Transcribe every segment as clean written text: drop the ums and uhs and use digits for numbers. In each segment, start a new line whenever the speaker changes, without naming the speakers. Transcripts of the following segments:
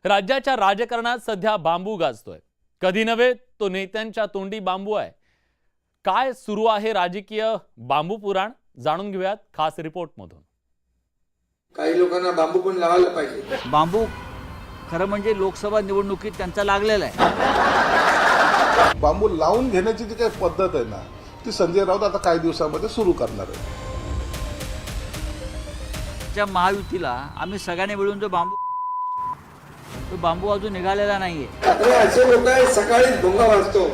राज्याच्या राजकारणात सध्या बांबू गाजतोय. कधी नव्हे तो नेत्यांच्या तोंडी बांबू आहे. काय सुरू आहे राजकीय बांबू पुराण जाणून घेऊयात खास रिपोर्ट मधून.
काही लोकांना बांबू पण लावायला पाहिजे.
बांबू खरं म्हणजे लोकसभा निवडणुकीत त्यांचा लागलेला आहे.
बांबू लावून घेण्याची जी काही पद्धत आहे ना, ती संजय राऊत आता काही दिवसांमध्ये सुरू करणार आहे.
त्या महायुतीला आम्ही सगळ्यांनी मिळून जो बांबू अजून निघालेला नाहीये.
अरे असे लोक आहेत, सकाळीच भोंगा वाजतो.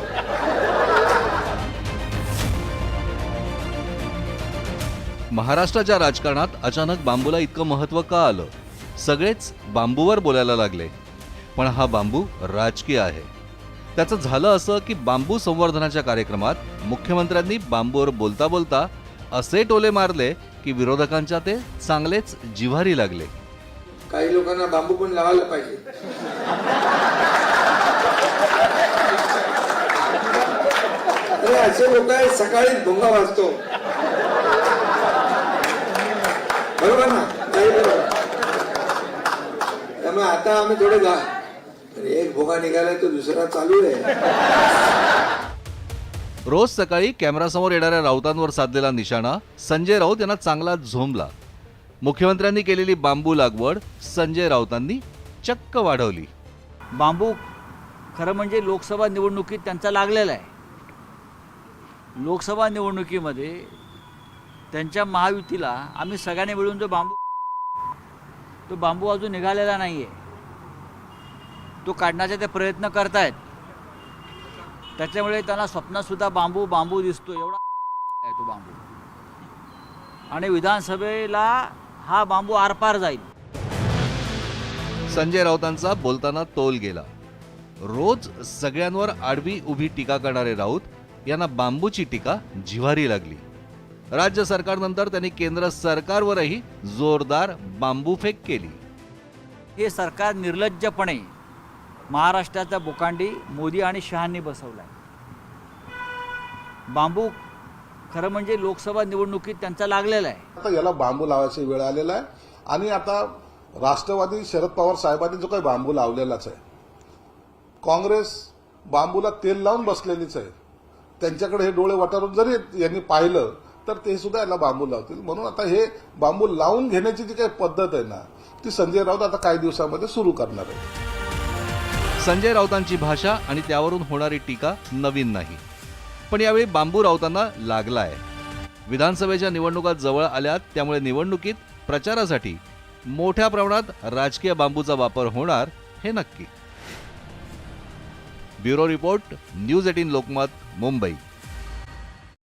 महाराष्ट्राच्या राजकारणात अचानक बांबूला इतकं महत्त्व का आलं? सगळेच बांबूवर बोलायला लागले, पण हा बांबू राजकीय आहे. त्याचं झालं असं की बांबू संवर्धनाच्या कार्यक्रमात मुख्यमंत्र्यांनी बांबूवर बोलता बोलता असे टोले मारले की विरोधकांच्या ते चांगलेच जिव्हारी लागले.
काही लोकांना बांबू पण लावायला पाहिजे. अरे असे लोक आहेत, सकाळीच भोंगा वाजतो. बरोबर ना? बरोबर. त्यामुळे आता आम्ही थोडे एक भोगा निघालाय तो दुसरा चालू आहे.
रोज सकाळी कॅमेरासमोर येणाऱ्या राऊतांवर साधलेला निशाणा संजय राऊत यांना चांगला झोंबला. मुख्यमंत्र्यांनी केलेली बांबू लागवड संजय राऊतांनी चक्क वाढवली.
बांबू खरं म्हणजे लोकसभा निवडणुकीत त्यांचा लागलेला आहे. लोकसभा निवडणुकीमध्ये त्यांच्या महायुतीला आम्ही सगळ्यांनी मिळून जो बांबू अजून निघालेला नाहीये. तो काढण्याचे ते प्रयत्न करतायत. त्याच्यामुळे त्यांना स्वप्नात सुद्धा बांबू दिसतो एवढा आहे तो बांबू. आणि विधानसभेला हा बांबू आरपार जाईल.
संजय राऊतांचा बोलताना तोल गेला. रोज सगळ्यांवर आडवी उभी टीका करणारे राऊत यांना बांबूची टीका जिव्हारी लागली. राज्य सरकारनंतर त्यांनी केंद्र सरकारवरही जोरदार बांबूफेक केली.
हे सरकार निर्लज्जपणे महाराष्ट्राचा बोकांडी मोदी आणि शहांनी बसवलाय. बांबू खरं म्हणजे लोकसभा निवडणुकीत त्यांचा लागलेला आहे.
आता याला बांबू लावायची वेळ आलेला आहे. आणि आता राष्ट्रवादी शरद पवार साहेबांनी जो काही बांबू लावलेलाच आहे, काँग्रेस बांबूला तेल लावून बसलेलीच आहे. त्यांच्याकडे हे डोळे वटारून जरी यांनी पाहिलं तर ते सुद्धा याला बांबू लावतील. म्हणून आता हे बांबू लावून घेण्याची जी काही पद्धत आहे ना, ती संजय राऊत आता काही दिवसांमध्ये सुरू करणार आहे.
संजय राऊतांची भाषा आणि त्यावरून होणारी टीका नवीन नाही, पण यावेळी बांबू राऊतांना लागलाय. विधानसभेच्या निवडणुका जवळ आल्यात, त्यामुळे निवडणुकीत प्रचारासाठी मोठ्या प्रमाणात राजकीय बांबूचा वापर होणार हे नक्की. Bureau report, news 18 Lokmat, Mumbai.